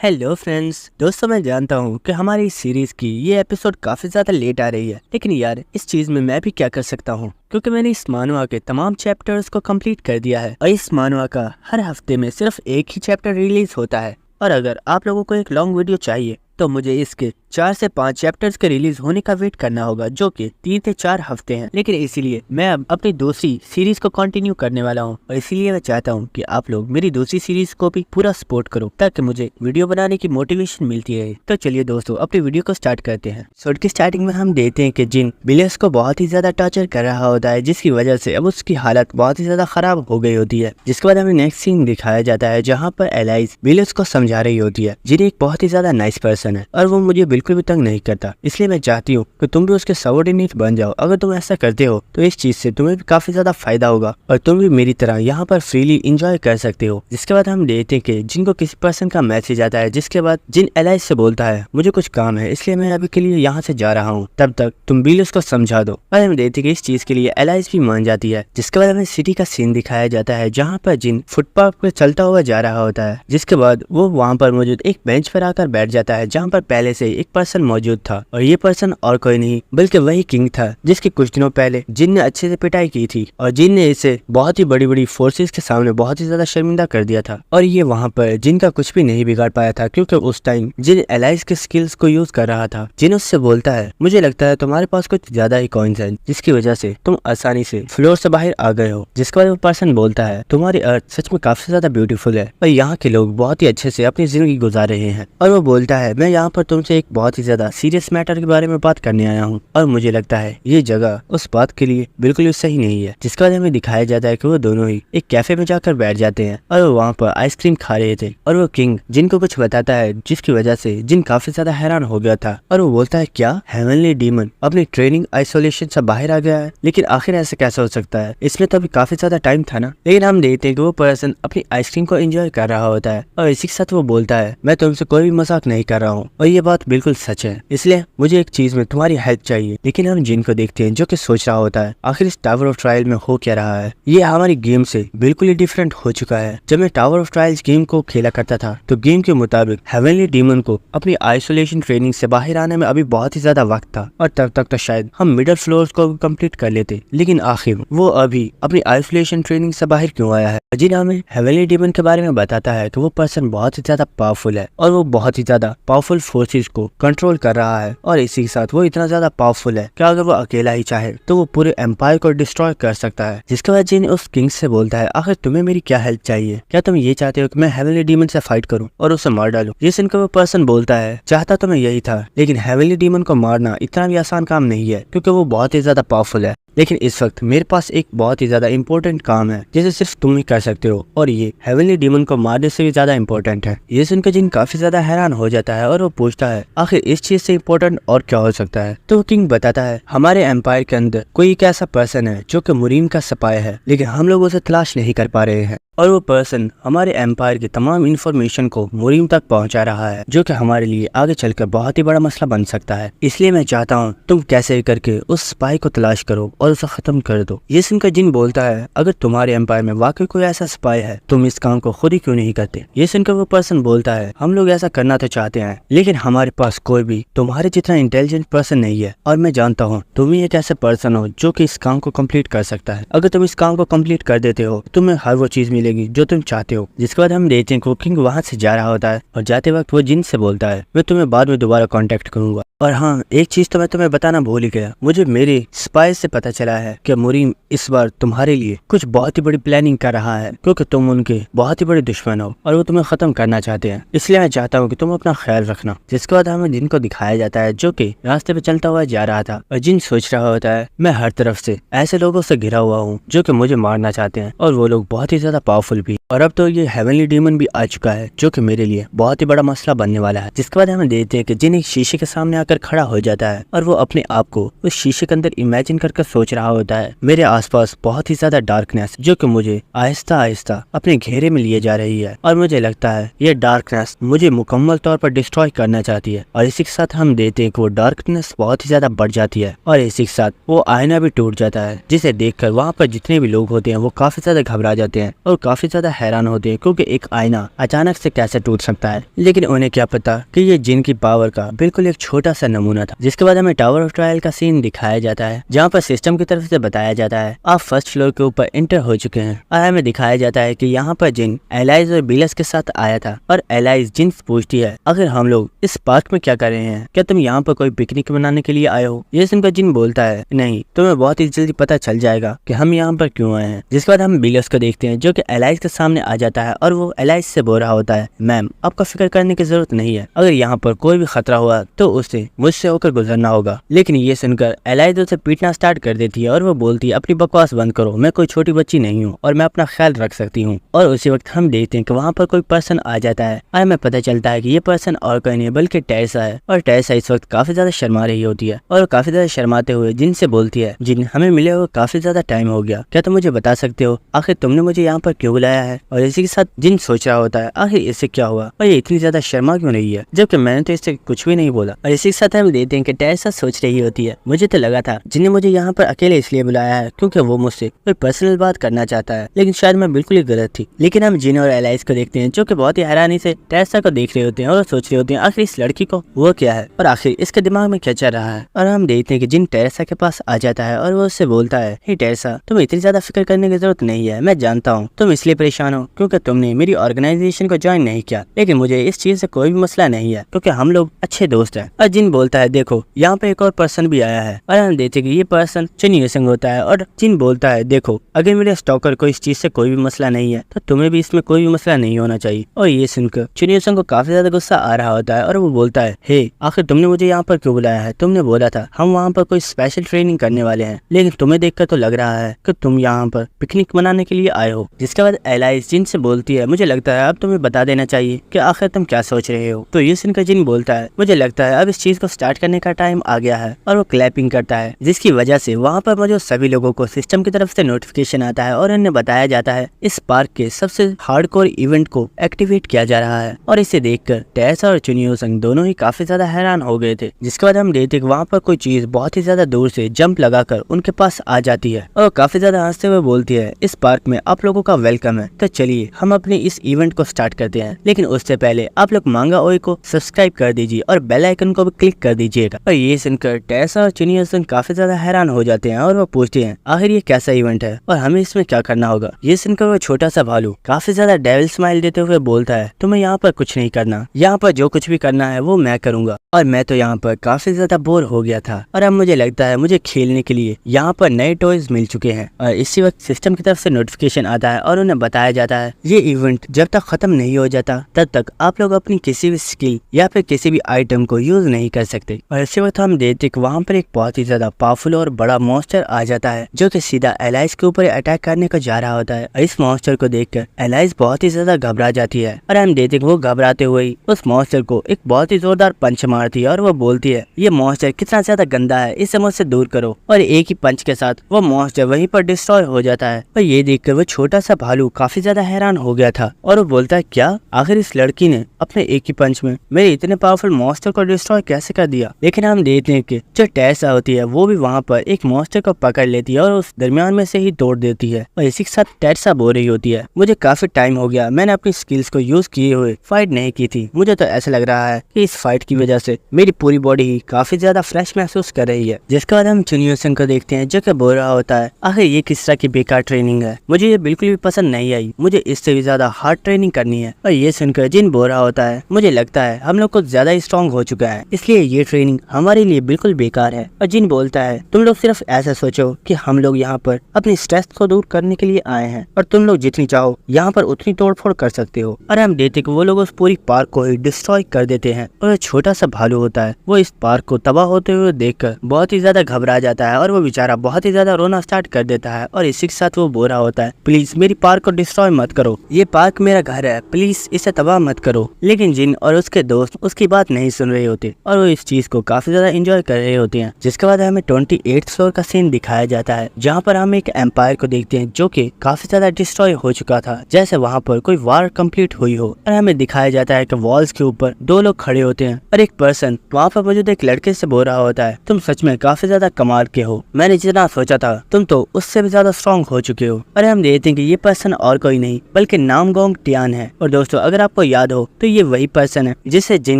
Hello friends, दोस्तों मैं जानता हूँ कि हमारी इस सीरीज की ये एपिसोड काफी ज्यादा लेट आ रही है, लेकिन यार इस चीज में मैं भी क्या कर सकता हूँ क्योंकि मैंने इस मानुआ के तमाम चैप्टर्स को कंप्लीट कर दिया है और इस मानुआ का हर हफ्ते में सिर्फ एक ही चैप्टर रिलीज होता है। और अगर आप लोगों को एक लॉन्ग वीडियो चाहिए तो मुझे इसके 4 से 5 चैप्टर्स के रिलीज होने का वेट करना होगा, जो कि 3 से 4 हफ्ते हैं। लेकिन इसीलिए मैं अब अपनी दूसरी सीरीज को कंटिन्यू करने वाला हूं और इसीलिए मैं चाहता हूं कि आप लोग मेरी दूसरी सीरीज को भी पूरा सपोर्ट करो ताकि मुझे वीडियो बनाने की मोटिवेशन मिलती रहे। तो चलिए दोस्तों, अपनी वीडियो को स्टार्ट करते हैं। शॉर्ट की स्टार्टिंग में हम देखते हैं कि जिन बिलियस को बहुत ही ज्यादा टॉर्चर कर रहा होता है, जिसकी वजह से अब उसकी हालत बहुत ही ज्यादा खराब हो गई होती है। जिसके बाद हमें नेक्स्ट सीन दिखाया जाता है जहाँ पर एलाइज बिलियस को समझा रही होती है। जिन एक बहुत ही ज्यादा नाइस पर्सन है और वो मुझे बिल्कुल भी तंग नहीं करता, इसलिए मैं चाहती हूँ कि तुम भी उसके सबऑर्डिनेट बन जाओ। अगर तुम ऐसा करते हो तो इस चीज से तुम्हें भी काफी ज्यादा फायदा होगा और तुम भी मेरी तरह यहाँ पर फ्रीली एंजॉय कर सकते हो। जिसके बाद हम देखते हैं कि जिनको किसी पर्सन का मैसेज आता है, जिसके बाद जिन एलाइज से बोलता है मुझे कुछ काम है इसलिए मैं अभी के लिए यहाँ से जा रहा हूँ, तब तक तुम बिलियस को समझा दो। और हम देखते हैं कि इस चीज के लिए एलाइज भी मान जाती है। जिसके बाद हमें सिटी का सीन दिखाया जाता है जहाँ पर जिन फुटपाथ पे चलता हुआ जा रहा होता है। जिसके बाद वो वहाँ पर मौजूद एक बेंच पर आकर बैठ जाता है जहाँ पर पहले से एक पर्सन मौजूद था और ये पर्सन और कोई नहीं बल्कि वही किंग था, जिसके कुछ दिनों पहले जिन ने अच्छे से पिटाई की थी और जिन ने इसे बहुत ही बड़ी बड़ी फोर्सेस के सामने बहुत ही ज्यादा शर्मिंदा कर दिया था। और ये वहाँ पर जिन का कुछ भी नहीं बिगाड़ पाया था क्योंकि उस टाइम जिन एलाइज के स्किल्स को यूज कर रहा था। जिन उससे बोलता है मुझे लगता है तुम्हारे पास कुछ ज्यादा ही कॉइंस हैं जिसकी वजह से तुम आसानी से फ्लोर से बाहर आ गए हो। जिसके बाद वो पर्सन बोलता है तुम्हारी अर्थ सच में काफी ज्यादा ब्यूटीफुल है और यहाँ के लोग बहुत ही अच्छे से अपनी जिंदगी गुजार रहे हैं। और वो बोलता है मैं यहाँ पर तुमसे एक बहुत ही ज्यादा सीरियस मैटर के बारे में बात करने आया हूँ और मुझे लगता है ये जगह उस बात के लिए बिल्कुल भी सही नहीं है। जिसके बाद हमें दिखाया जाता है कि वो दोनों ही एक कैफे में जाकर बैठ जाते हैं और वो वहाँ पर आइसक्रीम खा रहे थे और वो किंग जिनको कुछ बताता है जिसकी वजह से जिन काफी ज्यादा हैरान हो गया था और वो बोलता है क्या हेवनली डीमन अपनी ट्रेनिंग आइसोलेशन से बाहर आ गया है? लेकिन आखिर ऐसे कैसे हो सकता है, इसमें तो अभी काफी ज्यादा टाइम था ना। लेकिन हम देखते हैं कि वो पर्सन अपनी आइसक्रीम को एंजॉय कर रहा होता है और इसी के साथ वो बोलता है मैं तुमसे कोई भी मजाक नहीं कर रहा हूँ और ये बात बिल्कुल सच है, इसलिए मुझे एक चीज में तुम्हारी हेल्प चाहिए। लेकिन हम जिन को देखते हैं जो कि सोच रहा होता है आखिर इस टावर ऑफ ट्रायल में हो क्या रहा है। ये हमारी गेम से बिल्कुल ही डिफरेंट हो चुका है। जब मैं टावर ऑफ ट्रायल्स गेम को खेला करता था तो गेम के मुताबिक हेवनली डीमन को अपनी आइसोलेशन ट्रेनिंग से बाहर आने में अभी बहुत ही ज्यादा वक्त था और तब तक तो शायद हम मिडिल फ्लोर्स को कंप्लीट कर लेते। लेकिन आखिर वो अभी अपनी आइसोलेशन ट्रेनिंग से बाहर क्यों आया है? जिन हमें हेवनली डीमन के बारे में बताता है कि वो पर्सन बहुत ही ज्यादा पावरफुल है और वो बहुत ही ज्यादा पावरफुल फोर्सेस को कंट्रोल कर रहा है और इसी के साथ वो इतना ज्यादा पावरफुल है कि अगर वो अकेला ही चाहे तो वो पूरे एम्पायर को डिस्ट्रॉय कर सकता है। जिसके बाद जिन उस किंग से बोलता है आखिर तुम्हें मेरी क्या हेल्प चाहिए? क्या तुम ये चाहते हो कि मैं हेवनली डीमन से फाइट करूं और उसे मार डालूं? ये सुनकर वो पर्सन बोलता है चाहता तो मैं यही था, लेकिन हेवनली डीमन को मारना इतना भी आसान काम नहीं है क्योंकि वो बहुत ही ज्यादा पावरफुल है। लेकिन इस वक्त मेरे पास एक बहुत ही ज्यादा इंपॉर्टेंट काम है जिसे सिर्फ तुम ही कर सकते हो और ये हेवनली डीमन को मारने से भी ज्यादा इंपॉर्टेंट है। ये सुनकर जिन काफी ज्यादा हैरान हो जाता है और वो पूछता है आखिर इस चीज से इंपॉर्टेंट और क्या हो सकता है? तो किंग बताता है हमारे एम्पायर के अंदर कोई एक ऐसा पर्सन है जो कि मुरीम का सपाय है, लेकिन हम लोग उसे तलाश नहीं कर पा रहे हैं और वो पर्सन हमारे एम्पायर की तमाम इंफॉर्मेशन को मुरीम तक पहुंचा रहा है, जो कि हमारे लिए आगे चलकर बहुत ही बड़ा मसला बन सकता है। इसलिए मैं चाहता हूं तुम कैसे करके उस स्पाई को तलाश करो और उसे खत्म कर दो। ये सुनकर जिन बोलता है अगर तुम्हारे एम्पायर में वाकई कोई ऐसा स्पाई है तुम इस काम को खुद ही क्यों नहीं करते? ये सुनकर वो पर्सन बोलता है हम लोग ऐसा करना तो चाहते हैं, लेकिन हमारे पास कोई भी तुम्हारे जितना इंटेलिजेंट पर्सन नहीं है और मैं जानता हूँ तुम ही एक ऐसे पर्सन हो जो कि इस काम को कम्प्लीट कर सकता है। अगर तुम इस काम को कम्प्लीट कर देते हो तुम्हें हर वो चीज मिलेगी जो तुम चाहते हो। जिसके बाद हम देखते हैं कि किंग वहां से जा रहा होता है और जाते वक्त वो जिन से बोलता है मैं तुम्हें बाद में दोबारा कांटेक्ट करूंगा। और हाँ, एक चीज तो मैं तुम्हें बताना भूल ही गया, मुझे मेरे स्पाई से पता चला है कि मुरीम इस बार तुम्हारे लिए कुछ बहुत ही बड़ी प्लानिंग कर रहा है क्योंकि तुम उनके बहुत ही बड़े दुश्मन हो और वो तुम्हें खत्म करना चाहते हैं। इसलिए मैं चाहता हूँ कि तुम अपना ख्याल रखना। जिसके बाद हमें जिन को दिखाया जाता है जो कि रास्ते पे चलता हुआ जा रहा था और जिन सोच रहा होता है मैं हर तरफ से ऐसे लोगों से घिरा हुआ हूँ जो कि मुझे मारना चाहते हैं और वो लोग बहुत ही ज्यादा पावरफुल भी, और अब तो ये हेवनली डीमन भी आ चुका है जो कि मेरे लिए बहुत ही बड़ा मसला बनने वाला है। जिसके बाद हमें देखते हैं कि जिन एक शीशे के सामने आकर खड़ा हो जाता है और वो अपने आप को उस शीशे के अंदर इमेजिन करके सोच रहा होता है मेरे आसपास बहुत ही ज्यादा डार्कनेस जो कि मुझे आहिस्ता आहिस्ता अपने घेरे में लिए जा रही है और मुझे लगता है ये डार्कनेस मुझे मुकम्मल तौर पर डिस्ट्रॉय करना चाहती है। और इसी के साथ हम देखते हैं कि वो डार्कनेस बहुत ही ज्यादा बढ़ जाती है और इसी के साथ वो आईना भी टूट जाता है, जिसे देखकर वहाँ पर जितने भी लोग होते हैं वो काफी ज्यादा घबरा जाते हैं और काफी ज्यादा हैरान होते हैं, क्योंकि एक आईना अचानक से कैसे टूट सकता है। लेकिन उन्हें क्या पता कि ये जिन की पावर का बिल्कुल एक छोटा सा नमूना था। जिसके बाद हमें टावर ऑफ ट्रायल का सीन दिखाया जाता है, जहाँ पर सिस्टम की तरफ से बताया जाता है आप फर्स्ट फ्लोर के ऊपर एंटर हो चुके हैं। और हमें दिखाया जाता है कि यहाँ पर जिन एलाइज और बिलस के साथ आया था और एलाइज जिन पूछती है अगर हम लोग इस पार्क में क्या कर रहे हैं, क्या तुम यहाँ पर कोई पिकनिक मनाने के लिए आए हो। ये सुनकर जिन बोलता है नहीं, तुम्हें बहुत ही जल्दी पता चल जाएगा कि हम यहाँ पर क्यों आए हैं। जिसके बाद हम बिलस को देखते हैं जो कि एलाइज के सामने आ जाता है और वो एलाइज से बोल रहा होता है मैम आपको फिक्र करने की जरूरत नहीं है, अगर यहाँ पर कोई भी खतरा हुआ तो उसे मुझसे होकर गुजरना होगा। लेकिन ये सुनकर एलाइज उसे पीटना स्टार्ट कर देती है और वो बोलती है अपनी बकवास बंद करो, मैं कोई छोटी बच्ची नहीं हूँ और मैं अपना ख्याल रख सकती हूँ। और उसी वक्त हम देखते हैं कि वहाँ पर कोई पर्सन आ जाता है और हमें पता चलता है कि ये पर्सन और कोई नहीं बल्कि टेरेसा है। और टेरेसा इस वक्त काफी ज्यादा शर्मा रही होती है और काफी ज्यादा शर्माते हुए जिन से बोलती है जिन हमें मिले हुए काफी ज्यादा टाइम हो गया, क्या तुम मुझे बता सकते हो आखिर तुमने मुझे यहाँ पर क्यों बुलाया है। और इसी के साथ जिन सोच रहा होता है आखिर इससे क्या हुआ और ये इतनी ज्यादा शर्मा क्यों रही है, जबकि मैंने तो इससे कुछ भी नहीं बोला। और इसी के साथ हम देखते हैं कि टेरेसा सोच रही होती है मुझे तो लगा था जिन्हें मुझे यहाँ पर अकेले इसलिए बुलाया है क्योंकि वो मुझसे कोई पर्सनल बात करना चाहता है, लेकिन शायद मैं बिल्कुल ही गलत थी। लेकिन हम जिन और एलाइज को देखते हैं जो कि बहुत ही हैरानी से टेरेसा को देख रहे होते हैं और सोच रहे होते हैं आखिर इस लड़की को वो क्या है और आखिर इसके दिमाग में क्या चल रहा है। और हम देखते हैं कि जिन टेरेसा के पास आ जाता है और वो उससे बोलता है हे टेरेसा तुम इतनी ज्यादा फिक्र करने की जरूरत नहीं है, मैं जानता हूँ तुम इसलिए परेशान हो क्योंकि तुमने मेरी ऑर्गेनाइजेशन को ज्वाइन नहीं किया, लेकिन मुझे इस चीज से कोई भी मसला नहीं है क्योंकि हम लोग अच्छे दोस्त हैं। और जिन बोलता है देखो यहाँ पे एक और पर्सन भी आया है और हम देखते हैं कि ये पर्सन चुनियो सिंह होता है। और जिन बोलता है देखो अगर मेरे स्टॉकर को इस चीज से कोई भी मसला नहीं है तो तुम्हें भी इसमें कोई भी मसला नहीं होना चाहिए। और ये सुनकर चुनियो सिंह को काफी ज्यादा गुस्सा आ रहा होता है और वो बोलता है हे आखिर तुमने मुझे यहाँ पर क्यों बुलाया है, तुमने बोला था हम वहाँ पर कोई स्पेशल ट्रेनिंग करने वाले हैं, लेकिन तुम्हें देखकर तो लग रहा है कि तुम यहाँ पर पिकनिक मनाने के लिए आए हो। जिसके बाद एलाइज जिन से बोलती है मुझे लगता है अब तुम्हें बता देना चाहिए कि आखिर तुम क्या सोच रहे हो। तो ये सुनकर जिन बोलता है मुझे लगता है अब इस चीज को स्टार्ट करने का टाइम आ गया है और वो क्लैपिंग करता है, जिसकी वजह से वहाँ पर मौजूद सभी लोगों को सिस्टम की तरफ से नोटिफिकेशन आता है और उन्हें बताया जाता है इस पार्क के सबसे हार्डकोर इवेंट को एक्टिवेट किया जा रहा है। और इसे देखकर टेरेसा और चुनियो सिंह दोनों ही काफी ज्यादा हैरान हो गए थे। जिसके बाद हम देखते कि वहाँ पर कोई चीज बहुत ही ज्यादा दूर से जंप लगाकर उनके पास आ जाती है और काफी ज्यादा हंसते हुए बोलती है इस पार्क में आप लोगों का वेलकम है, तो चलिए हम अपने इस इवेंट को स्टार्ट करते हैं, लेकिन उससे पहले आप लोग मांगा ओए को सब्सक्राइब कर दीजिए और बेल आइकन को भी क्लिक कर दीजिएगा। और ये सुनकर टेरेसा और चुनियो सिंह काफी ज्यादा हैरान हो जाते हैं और वो पूछते हैं आखिर ये कैसा इवेंट है और हमें इसमें क्या करना होगा। ये सुनकर वो छोटा सा भालू काफी ज्यादा डेविल स्माइल देते हुए बोलता है तुम्हें यहाँ पर कुछ नहीं करना, यहाँ पर जो कुछ भी करना है वो मैं करूंगा और मैं तो यहाँ पर काफी ज्यादा बोर हो गया था और अब मुझे लगता है मुझे खेलने के लिए यहाँ पर नए टॉयज मिल चुके हैं। और इसी वक्त सिस्टम की तरफ से नोटिफिकेशन आता है और उन्हें बताया जाता है ये इवेंट जब तक खत्म नहीं हो जाता तब तक आप लोग अपनी किसी भी स्किल या फिर किसी भी आइटम को यूज नहीं कर सकते। और इसी वक्त हम देखते कि वहाँ पर एक बहुत ही ज्यादा पावरफुल और बड़ा मॉन्स्टर आ जाता है जो कि सीधा एलाइज के ऊपर अटैक करने को जा रहा होता है। इस मॉन्स्टर को देखकर एलाइज बहुत ही ज्यादा घबरा जाती है और हम देखते वो घबराते हुए ही उस मॉन्स्टर को एक बहुत ही जोरदार पंच मारती है और वो बोलती है ये मॉन्स्टर कितना ज्यादा गंदा है, इसे मुझसे दूर करो। और एक ही पंच के साथ वो मॉन्स्टर वहीं पर डिस्ट्रॉय हो जाता है। और ये देखकर वो छोटा सा भालू काफी ज्यादा हैरान हो गया था और वो बोलता है क्या आखिर इस लड़की ने अपने एक ही पंच में मेरे इतने पावरफुल मॉन्स्टर को डिस्ट्रॉय कैसे कर दिया। लेकिन हम देखते हैं कि जो टेरेसा होती है वो भी वहाँ पर एक मॉन्स्टर को पकड़ लेती है और उस दरमियान में से ही तोड़ देती है। और इसी के साथ टेरेसा बोल रही होती है मुझे काफी टाइम हो गया मैंने अपनी स्किल्स को यूज किए हुए फाइट नहीं की थी, मुझे तो ऐसा लग रहा है कि इस फाइट की वजह से मेरी पूरी बॉडी ही काफी ज्यादा फ्रेश महसूस कर रही है। जिसके बाद हम चुनियो सिंह को देखते हैं जो कि बोल रहा होता है आखिर ये किस तरह की बेकार ट्रेनिंग है, मुझे ये बिल्कुल भी पसंद नहीं आई, मुझे इससे भी ज्यादा हार्ड ट्रेनिंग करनी है। और ये सुनकर जिन बोल रहा होता है मुझे लगता है हम लोग कुछ ज्यादा स्ट्रॉन्ग हो चुका है इसलिए ये ट्रेनिंग हमारे लिए बिल्कुल बेकार है। और जिन बोलता है तुम लोग सिर्फ ऐसा सोचो कि हम लोग यहाँ पर अपनी स्ट्रेस को दूर करने के लिए आए हैं और तुम लोग जितनी चाहो यहाँ पर उतनी तोड़फोड़ कर सकते हो। और हम देखते कि वो लोग उस पूरी पार्क को ही डिस्ट्रॉय कर देते हैं और छोटा सा भालू होता है वो इस पार्क को तबाह होते हुए देखकर बहुत ही ज्यादा घबरा जाता है और वो बेचारा बहुत ही ज्यादा रोना स्टार्ट कर देता है। और इसी के साथ वो बोल रहा होता है प्लीज मेरी पार्क को डिस्ट्रॉय मत करो, ये पार्क मेरा घर है, प्लीज इसे तबाह मत करो। लेकिन जिन और उसके दोस्त उसकी बात नहीं सुन रहे होते और वो इस चीज को काफी ज्यादा एंजॉय कर रहे होते हैं। जिसके बाद हमें 28th फ्लोर का सीन दिखाया जाता है जहाँ पर हम एक एम्पायर को देखते हैं जो कि काफी ज्यादा डिस्ट्रॉय हो चुका था, जैसे वहाँ पर कोई वार कंप्लीट हुई हो। और हमें दिखाया जाता है कि वॉल्स के ऊपर दो लोग खड़े होते हैं और एक पर्सन वहाँ पर मौजूद एक लड़के से बोल रहा होता है, तुम सच में काफी ज्यादा कमाल के हो, मैंने जितना सोचा था तुम तो उससे भी ज्यादा स्ट्रॉन्ग हो चुके हो। और हम देखते हैं कि ये पर्सन और कोई नहीं बल्कि नामगोंग टियान है। और दोस्तों अगर आपको याद हो तो ये वही पर्सन है जिसे जिन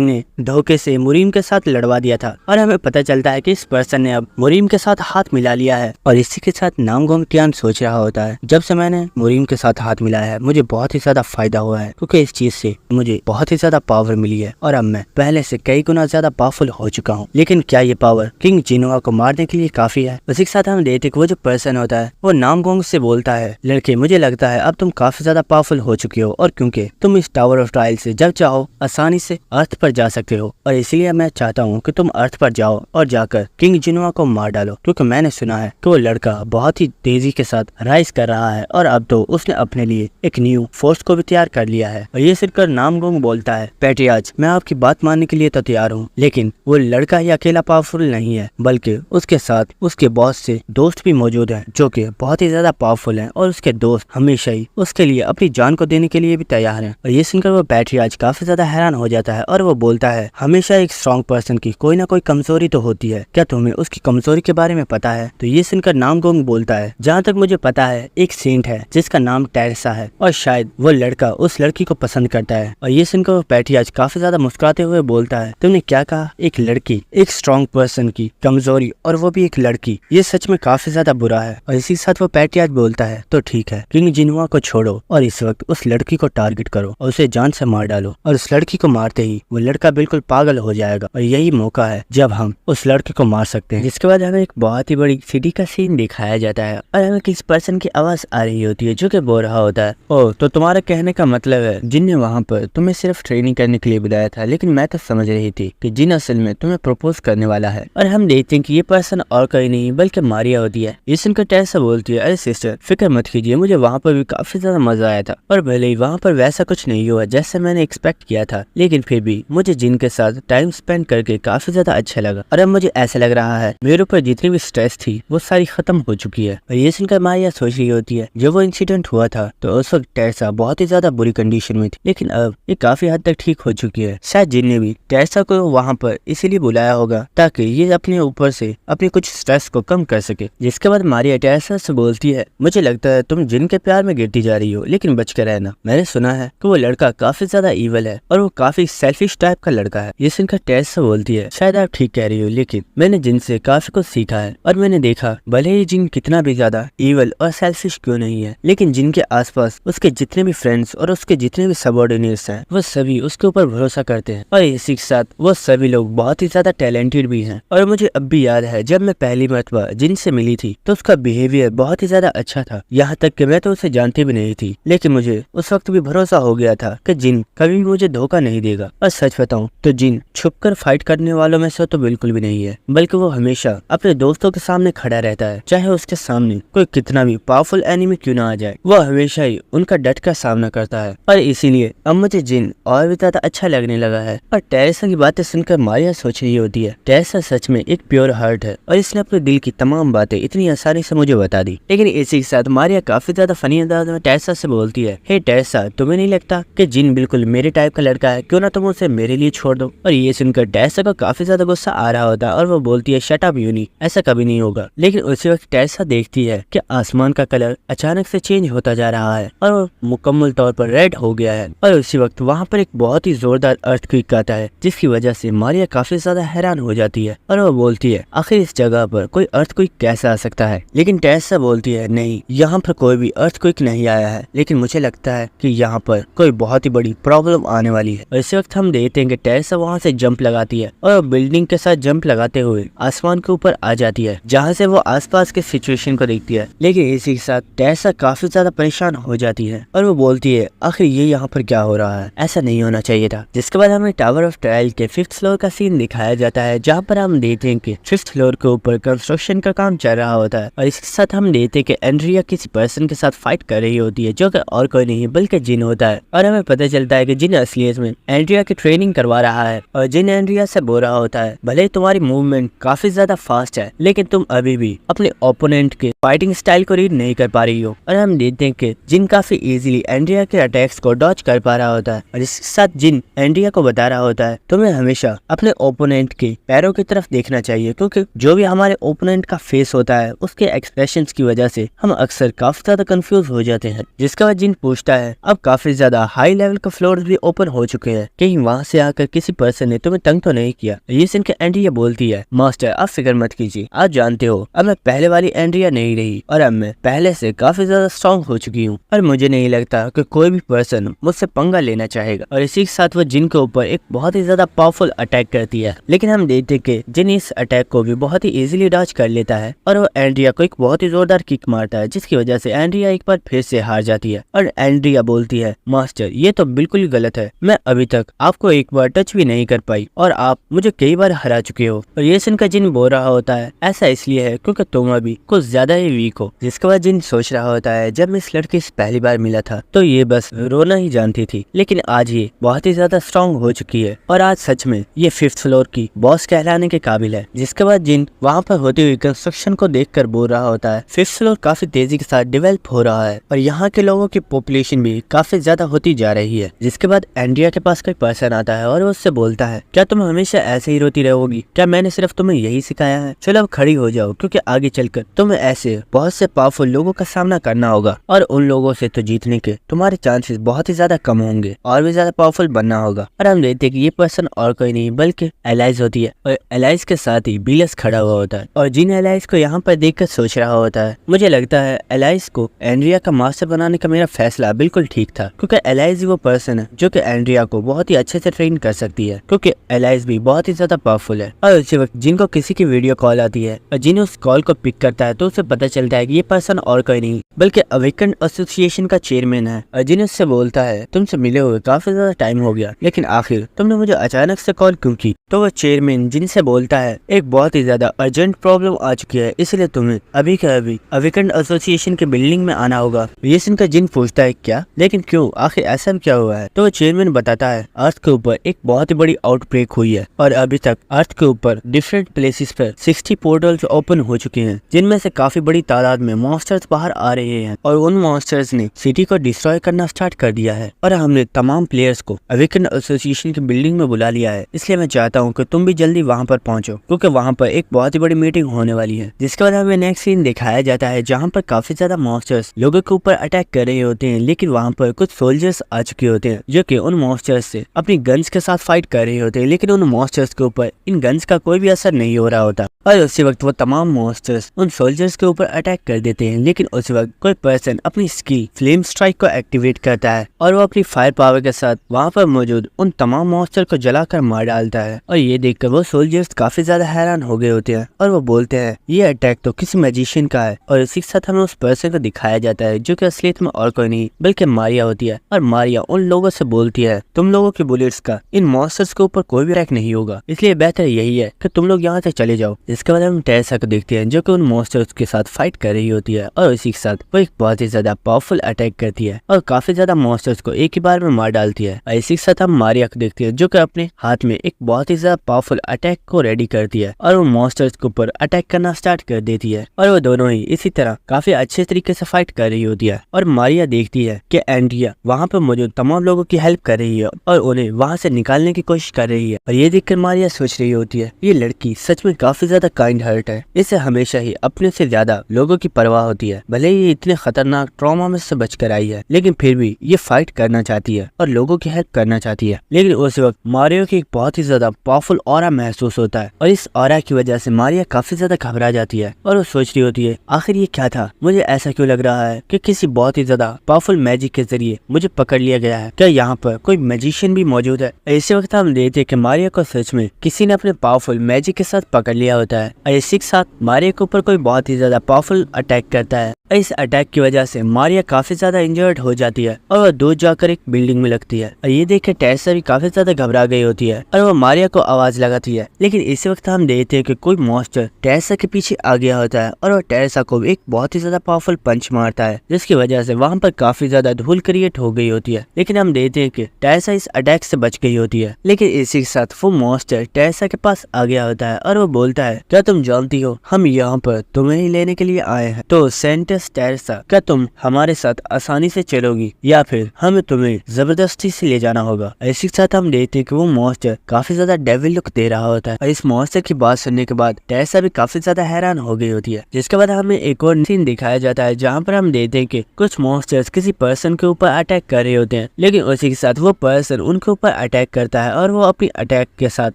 ने धोखे से मुरीम के साथ लड़वा दिया था। और हमें पता चलता है कि इस पर्सन ने अब मुरीम के साथ हाथ मिला लिया है। और इसी के साथ नामगोंग टियान सोच रहा होता है, जब से मैंने मुरीम के साथ हाथ मिलाया है मुझे बहुत ही ज्यादा फायदा हुआ है, क्योंकि इस चीज से मुझे बहुत ही ज्यादा पावर मिली है और अब मैं पहले से कई गुना ज्यादा पावरफुल हो चुका हूँ। लेकिन क्या ये पावर किंग जिनुआ को मारने के लिए काफी है? उसी के साथ हम देखते वो जो पर्सन होता है वो नामगोंग से बोलता है, लड़के मुझे लगता है अब तुम काफी ज्यादा पावरफुल हो चुके हो और क्योंकि तुम इस टावर ऑफ ट्रायल से जब चाहो आसानी से अर्थ पर जा सकते हो, और इसीलिए मैं चाहता हूँ कि तुम अर्थ पर जाओ और जाकर किंग जिनुआ को मार डालो, क्योंकि मैंने सुना है कि वो लड़का बहुत ही तेजी के साथ राइज कर रहा है और अब तो उसने अपने लिए एक न्यू फोर्स को भी तैयार कर लिया है। और ये सुनकर नामगोंग बोलता है, पैट्रियार्च मैं आपकी बात मानने के लिए तो तैयार हूँ, लेकिन वो लड़का ही अकेला पावरफुल नहीं है बल्कि उसके साथ उसके बॉस से दोस्त भी मौजूद हैं जो कि बहुत ही ज्यादा पावरफुल हैं और उसके दोस्त हमेशा ही उसके लिए अपनी जान को देने के लिए भी तैयार हैं। और ये सुनकर वो पैट्रियार्च काफी ज्यादा हैरान हो जाता है और वो बोलता है, हमेशा एक स्ट्रॉन्ग पर्सन की कोई ना कोई कमजोरी तो होती है, क्या तुम्हें उसकी कमजोरी के बारे में पता है? तो ये सुनकर नामगोंग बोलता है, जहाँ तक मुझे पता है एक सेंट है जिसका नाम टेरेसा है और शायद वो लड़का उस लड़की को पसंद करता है। और ये सुनकर वो पैट्रियार्च काफी ज्यादा मुस्कुराते हुए बोलता है, तुमने क्या कहा? एक लड़की, एक स्ट्रॉन्ग पर्सन की कमजोरी, और वो भी एक लड़की, ये सच में काफी ज्यादा बुरा है। और इसी साथ वो पैट्रियार्च बोलता है, तो ठीक है, किंग जिनुआ को छोड़ो और इस वक्त उस लड़की को टारगेट करो और उसे जान से मार डालो। और उस लड़की को मारते ही वो लड़का बिल्कुल पागल हो जाएगा और यही मौका है जब हम उस लड़के को मार सकते हैं। जिसके बाद हमें एक बहुत ही बड़ी सिटी का सीन दिखाया जाता है और हमें किस पर्सन की आवाज आ रही होती है जो कि बोल रहा होता है, ओ तो तुम्हारा कहने का मतलब है जिन ने वहाँ पर तुम्हें सिर्फ ट्रेनिंग करने के लिए बुलाया था, लेकिन मैं तो समझ रही थी कि जिन असल में तुम्हें प्रपोज करने वाला है। और हम देखते हैं कि ये पर्सन और कोई नहीं बल्कि मारिया होती है। ये सुनकर टेरेसा बोलती है, अरे सिस्टर फिक्र मत कीजिए, मुझे वहाँ पर भी काफी ज्यादा मजा आया था और भले ही वहाँ पर वैसा कुछ नहीं हुआ जैसे मैंने एक्सपेक्ट किया था, लेकिन फिर भी मुझे जिन के साथ टाइम स्पेंड करके काफी ज्यादा अच्छा लगा और अब मुझे ऐसा लग रहा है मेरे ऊपर जितनी भी स्ट्रेस थी वो सारी खत्म हो चुकी है। और ये सुनकर मारिया सोच रही होती है, जब वो इंसिडेंट हुआ था तो उस वक्त टेरेसा बहुत ही ज्यादा बुरी कंडीशन में थी, लेकिन अब ये काफी हद तक ठीक हो चुकी है। शायद जिन ने भी टेरेसा को वहाँ पर इसीलिए बुलाया होगा ताकि ये अपने ऊपर से अपने कुछ स्ट्रेस को कम कर सके। जिसके बाद मारिया टेरेसा से बोलती है, मुझे लगता है तुम जिन के प्यार में गिरती जा रही हो, लेकिन बच कर रहना, मैंने सुना है कि वो लड़का काफी ज्यादा ईवल है और वो काफी सेल्फिश टाइप का लड़का है। ये सुनकर टेरेसा बोलती है, शायद आप ठीक कह रही हो, लेकिन मैंने जिन से काफी कुछ सीखा है और मैंने देखा भले ही जिन कितना भी ज्यादा ईवल और सेल्फिश क्यों नहीं है, लेकिन जिन के आसपास उसके जितने भी फ्रेंड्स और उसके जितने भी सबऑर्डिनेट्स हैं वो सभी उसके ऊपर भरोसा करते हैं और इसी के साथ वो सभी लोग बहुत ही ज्यादा टैलेंटेड भी हैं। और मुझे अब भी याद है जब मैं पहली मर्तबा जिन से मिली थी तो उसका बिहेवियर बहुत ही ज्यादा अच्छा था, यहाँ तक कि मैं तो उसे जानती भी नहीं थी, लेकिन मुझे उस वक्त भी भरोसा हो गया था कि जिन कभी भी मुझे धोखा नहीं देगा। और सच बताऊं तो जिन छुपकर फाइट करने वालों में से तो बिल्कुल भी नहीं है, बल्कि वो हमेशा अपने दोस्तों के सामने खड़ा रहता है, चाहे उसके सामने कोई कितना भी पावरफुल एनिमी क्यों ना आ जाए, वो हमेशा ही उनका डट का सामना करता है। और इसीलिए अब मुझे जिन और भी ज्यादा अच्छा लगने लगा है। और टेरेसा की बातें सुनकर मारिया सोच रही होती है, टेरेसा सच में एक प्योर हार्ट है और इसने अपने दिल की तमाम बातें इतनी आसानी से मुझे बता दी। लेकिन इसी के साथ मारिया काफी ज्यादा फनी अंदाज में टेरेसा से बोलती है, हे टेरेसा तुम्हें नहीं लगता कि जिन बिल्कुल मेरे टाइप का लड़का है, क्यों ना तुम उसे मेरे लिए छोड़ दो? और ये सुनकर टेरेसा को काफी ज्यादा गुस्सा आ रहा होता है और वो बोलती है, शट अप यूनी, ऐसा कभी नहीं होगा। लेकिन उसी वक्त टेरेसा देखती है कि आसमान का कलर अचानक से चेंज होता जा रहा है और वो मुकम्मल तौर पर रेड हो गया है। और उसी वक्त वहाँ पर एक बहुत ही जोरदार अर्थक्वेक आता है जिसकी वजह से मारिया काफी ज्यादा हैरान हो जाती है और वो बोलती है, आखिर इस जगह पर कोई अर्थक्वेक कैसे आ सकता है? लेकिन टेरेसा बोलती है, नहीं, यहाँ पर कोई भी अर्थक्वेक नहीं आया है, लेकिन मुझे लगता है कि यहाँ पर कोई बहुत ही बड़ी प्रॉब्लम आने वाली है। और इसी वक्त हम देखते हैं कि टेरेसा वहाँ से जंप लगाती है और बिल्डिंग के साथ जंप लगाते हुए आसमान के ऊपर आ जाती है, जहाँ से वो आसपास के सिचुएशन को देखती है। लेकिन इसी के साथ टेरेसा काफी ज्यादा परेशान हो जाती है और वो बोलती है, आखिर ये यहाँ पर क्या हो रहा है, ऐसा नहीं होना चाहिए था। जिसके बाद हमें टावर ऑफ ट्रायल के 5th फ्लोर का सीन दिखाया जाता है, जहाँ पर हम देखते हैं कि 5th फ्लोर के ऊपर कंस्ट्रक्शन का काम चल रहा होता है। और इसके साथ हम देखते हैं कि एंड्रिया किसी पर्सन के साथ फाइट कर रही होती है जो कि और कोई नहीं बल्कि जिन होता है। और हमें पता चलता है कि जिन असलियत में एंड्रिया की ट्रेनिंग करवा रहा है और जिन एंड्रिया से बोल रहा होता है, भले तुम्हारी मूवमेंट काफी ज्यादा फास्ट है, लेकिन तुम अभी भी अपने ओपोनेंट के फाइटिंग स्टाइल को रीड नहीं कर पा रही हो। और हम देखते हैं कि जिन काफी इजीली एंड्रिया के अटैक्स को डॉज कर पा रहा होता है और इसके साथ जिन एंड्रिया को बता रहा होता है तुम्हें हमेशा अपने ओपोनेंट के पैरों की तरफ देखना चाहिए, क्योंकि जो भी हमारे ओपोनेंट का फेस होता है उसके एक्सप्रेशंस की वजह से हम अक्सर काफी ज्यादा कंफ्यूज हो जाते हैं। जिसके बाद जिन पूछता है अब काफी ज्यादा हाई लेवल के फ्लोर भी ओपन हो चुके हैं, कहीं वहाँ से आकर किसी पर्सन ने तुम्हें तंग तो नहीं किया। ये सुन के एंड्रिया बोलती है मास्टर आप फिक्र मत कीजिए, आप जानते हो अब मैं पहले वाली एंड्रिया नहीं रही और अब मैं पहले से काफी ज्यादा स्ट्रॉन्ग हो चुकी हूँ और मुझे नहीं लगता कि कोई भी पर्सन मुझसे पंगा लेना चाहेगा। और इसी के साथ वो जिन के ऊपर एक बहुत ही ज्यादा पावरफुल अटैक करती है, लेकिन हम देखते कि जिन इस अटैक को भी बहुत ही इजीली डॉज कर लेता है और वो एंड्रिया को एक बहुत ही जोरदार किक मारता है, जिसकी वजह से एंड्रिया एक बार फिर से हार जाती है। और एंड्रिया बोलती है मास्टर ये तो बिल्कुल ही गलत है, मैं अभी तक आपको एक बार टच भी नहीं कर पाई और आप मुझे कई बार हरा चुके हो। और ये सुनकर जिन बोल रहा होता है ऐसा इसलिए है क्योंकि तुम अभी कुछ ज्यादा ही वीक हो। जिसके बाद जिन सोच रहा होता है जब मैं इस लड़के से पहली बार मिला था तो ये बस रोना ही जानती थी, लेकिन आज ये बहुत ही ज्यादा स्ट्रॉन्ग हो चुकी है और आज सच में ये 5th फ्लोर की बॉस कहलाने के काबिल है। जिसके बाद जिन वहाँ पर होती हुई कंस्ट्रक्शन को देखकर बोल रहा होता है 5th फ्लोर काफी तेजी के साथ डेवलप हो रहा है और यहाँ के लोगों की पॉपुलेशन भी काफी ज्यादा होती जा रही है। जिसके बाद एंड्रिया के पास कोई पर्सन आता है और वो उससे बोलता है क्या तुम हमेशा ऐसे ही रोती रहोगी, क्या मैंने सिर्फ तुम्हें यही सिखाया है, चलो अब खड़ी हो जाओ क्योंकि आगे चलकर तुम्हें ऐसे बहुत से पावरफुल लोगों का सामना करना होगा और उन लोगों से तो जीतने के तुम्हारे चांसेस बहुत ही ज्यादा कम होंगे और भी ज्यादा पावरफुल बनना होगा। और हम देखते हैं कि ये पर्सन और कोई नहीं बल्कि एलाइज होती है और एलाइज के साथ ही बीलस खड़ा हुआ होता है और जिन एलाइज को यहाँ पर देखकर सोच रहा होता है मुझे लगता है एलाइज को एंड्रिया का मास्टर बनाने का मेरा फैसला बिल्कुल ठीक था, क्योंकि एलाइज वो पर्सन है जो कि एंड्रिया को बहुत ही अच्छे से ट्रेन कर सकती है, क्योंकि एलाइज भी बहुत ही ज्यादा पावरफुल है। और उसी वक्त जिनको किसी की वीडियो कॉल आती है और जिन उस कॉल को पिक करता है तो उसे पता चलता है कि ये पर्सन और कोई नहीं बल्कि अवेकन एसोसिएशन का चेयरमैन है और जिन उससे बोलता है तुमसे मिले हुए काफी ज्यादा टाइम हो गया, लेकिन आखिर तुमने मुझे अचानक से कॉल क्यों की। तो वो चेयरमैन जिनसे बोलता है एक बहुत ही ज्यादा अर्जेंट प्रॉब्लम आ चुकी है, इसलिए तुम्हें अभी के अभी अवेकन एसोसिएशन के बिल्डिंग में आना होगा। ये सुनकर जिन पूछता है क्या, लेकिन क्यों, आखिर ऐसा क्या हुआ है। तो वो चेयरमैन बताता है अर्थ के ऊपर एक बहुत ही बड़ी आउटब्रेक हुई है और अभी तक अर्थ के ऊपर डिफरेंट प्लेसेस पर 60 पोर्टल्स ओपन हो चुके हैं, जिनमें से काफी बड़ी तादाद में मॉन्स्टर्स बाहर आ रहे हैं और उन मॉन्स्टर्स ने सिटी को डिस्ट्रॉय करना स्टार्ट कर दिया है। और हमने तमाम प्लेयर्स को अवेकन एसोसिएशन की बिल्डिंग में बुला लिया है, इसलिए मैं चाहता हूँ कि तुम भी जल्दी वहाँ पर पहुंचो क्योंकि वहाँ पर एक बहुत ही बड़ी मीटिंग होने वाली है। जिसके बाद हमें नेक्स्ट सीन दिखाया जाता है जहाँ पर काफी ज्यादा मॉन्स्टर्स लोगों के ऊपर अटैक कर रहे होते हैं, लेकिन वहाँ पर कुछ सोल्जर्स आ चुके होते हैं जो कि उन मॉन्स्टर्स से अपनी गन्स के साथ फाइट कर रहे होते हैं, लेकिन उन मॉन्स्टर्स के ऊपर इन गन्स का कोई भी असर नहीं हो रहा होता। और उसी वक्त वो तमाम मॉन्स्टर्स उन सोल्जर्स के ऊपर अटैक कर देते हैं, लेकिन उसी वक्त कोई पर्सन अपनी स्किल फ्लेम स्ट्राइक को एक्टिवेट करता है और वो अपनी फायर पावर के साथ वहाँ पर मौजूद उन तमाम मॉन्स्टर को जलाकर मार डालता है। और ये देखकर वो सोल्जर्स काफी ज्यादा हैरान हो गए होते हैं और वो बोलते हैं ये अटैक तो किसी मैजिशियन का है। और इसी के साथ हमें उस पर्सन को दिखाया जाता है जो कि असलियत में और कोई नहीं बल्कि मारिया होती है। और मारिया उन लोगों से बोलती है तुम लोगों की बुलेट्स का इन मॉन्स्टर्स के ऊपर कोई भी अटैक नहीं होगा, इसलिए बेहतर यही है कि तुम लोग यहाँ से चले जाओ। इसके बाद हम टेरेसा को देखते हैं जो कि उन मॉन्स्टर्स के साथ फाइट कर रही होती है और इसी के साथ वो एक बहुत ही ज्यादा पावरफुल अटैक करती है और काफी ज्यादा मॉन्स्टर्स को एक ही बार में मार डालती है। और इसी के साथ हम मारिया को देखते हैं जो कि अपने हाथ में एक बहुत ही ज्यादा पावरफुल अटैक को रेडी करती है और वो मॉन्स्टर्स के ऊपर अटैक करना स्टार्ट कर देती है और वो दोनों ही इसी तरह काफी अच्छे तरीके से फाइट कर रही होती है। और मारिया देखती है कि एंड्रिया वहाँ पर मौजूद तमाम लोगों की हेल्प कर रही है और उन्हें वहाँ से निकालने की कोशिश कर रही है। और ये देखकर मारिया सोच रही होती है ये लड़की सच में काफी ज्यादा काइंड हार्ट है, इसे हमेशा ही अपने से ज्यादा लोगों की परवाह होती है। भले ही इतने खतरनाक ट्रॉमा में से बचकर आई है, लेकिन फिर भी ये फाइट करना चाहती है और लोगों की हेल्प करना चाहती है। लेकिन उस वक्त मारिया की एक बहुत ही ज्यादा पावरफुल ऑरा महसूस होता है और इस ऑरा की वजह से मारिया काफी ज्यादा घबरा जाती है और वो सोच रही होती है आखिर ये क्या था, मुझे ऐसा क्यों लग रहा है कि किसी बहुत ही ज्यादा पावरफुल मैजिक के जरिए मुझे पकड़ लिया गया है, क्या यहाँ पर कोई मैजिशियन भी मौजूद है। इसी वक्त हम देखते हैं कि मारिया को सच में किसी ने अपने पावरफुल मैजिक के साथ पकड़ लिया होता है और इसी के साथ मारिया के ऊपर कोई बहुत ही ज्यादा पावरफुल अटैक करता है इस अटैक की वजह से मारिया काफी ज्यादा इंजर्ड हो जाती है और वह दूर जाकर एक बिल्डिंग में लगती है। और ये देख के टेरेसा भी काफी ज्यादा घबरा गई होती है और वह मारिया को आवाज लगाती है। लेकिन इसी वक्त हम देखते हैं कि कोई मॉन्स्टर टेरेसा के पीछे आ गया होता है और वह टेरेसा को एक बहुत ही ज्यादा पावरफुल पंच मारता है, जिसकी वजह से वहाँ पर काफी ज्यादा धूल क्रिएट हो गई होती है। लेकिन हम देखते हैं कि टेरेसा इस अटैक से बच गई होती है। लेकिन इसी के साथ वो मॉन्स्टर टेरेसा के पास आ गया होता है और वो बोलता है, क्या तुम जानती हो हम यहाँ पर तुम्हें ही लेने के लिए आए हैं, तो सेंटस टेरेसा क्या तुम हमारे साथ आसानी से चलोगी या फिर हमें तुम्हें जबरदस्ती से ले जाना होगा। इसी के साथ हम देखते हैं कि वो मॉन्स्टर काफी ज्यादा डेविल लुक दे रहा होता है और इस मॉन्स्टर की बात सुनने के बाद टेरेसा भी काफी ज्यादा हैरान हो गई होती है। जिसके बाद हमें एक और सीन दिखाया जाता है जहाँ पर हम देखते हैं कि कुछ मॉन्स्टर्स किसी पर्सन के ऊपर अटैक कर रहे होते हैं, लेकिन उसी के साथ वो पर्सन उनके ऊपर अटैक करता है और वो अपनी अटैक के साथ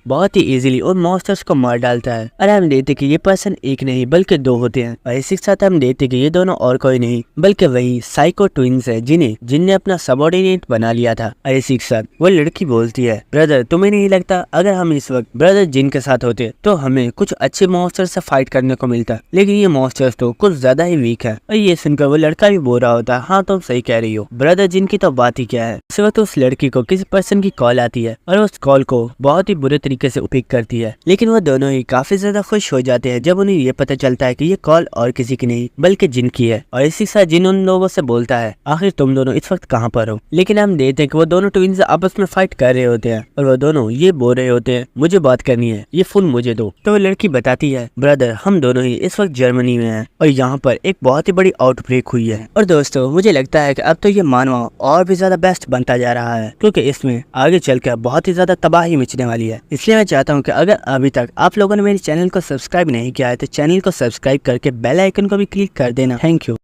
बहुत ही इजीली उन मॉन्स्टर्स को मार डालता है। और हम देखते हैं कि ये पर्सन एक नहीं बल्कि दो होते हैं और इसी के साथ हम देखते हैं कि ये दोनों और कोई नहीं बल्कि वही साइको ट्विंस है जिनने अपना सबऑर्डिनेट बना लिया था। और इसी के साथ वो लड़की बोलती है, ब्रदर तुम्हें नहीं लगता अगर हम इस वक्त ब्रदर जिन के साथ होते तो हमें कुछ अच्छे मॉन्स्टर से फाइट करने को मिलता, लेकिन ये मॉन्स्टर्स तो कुछ ज्यादा ही वीक है। और ये सुनकर वो लड़का भी बोल रहा होता है, हाँ तुम सही कह रही हो, ब्रदर जिन की तो बात ही क्या है। इस वक्त उस लड़की को किसी पर्सन की कॉल आती है और उस कॉल को बहुत ही बुरे तरीके से पिक करती है। लेकिन वो दोनों ही काफी ज्यादा खुश हो जाते हैं जब उन्हें ये पता चलता है कि ये कॉल और किसी की नहीं बल्कि जिन की है। और इसी के साथ जिन उन लोगों से बोलता है, आखिर तुम दोनों इस वक्त कहाँ पर हो। लेकिन हम देखते हैं कि वो दोनों ट्विंस आपस में फाइट कर रहे होते हैं और वो दोनों ये बोल रहे होते हैं, मुझे बात करनी है, ये फोन मुझे दो। तो वो लड़की बताती है, ब्रदर हम दोनों ही इस वक्त जर्मनी में हैं और यहाँ पर एक बहुत ही बड़ी आउटब्रेक हुई है। और दोस्तों मुझे लगता है कि अब तो ये मानवा और भी ज्यादा बेस्ट बनता जा रहा है, क्योंकि इसमें आगे चलकर बहुत ही ज्यादा तबाही मचने वाली है। इसलिए मैं चाहता हूँ कि अगर अभी तक आप लोगों ने मेरे चैनल को सब्सक्राइब नहीं किया है तो चैनल को सब्सक्राइब करके बेल आइकन को भी क्लिक कर देना। Thank you.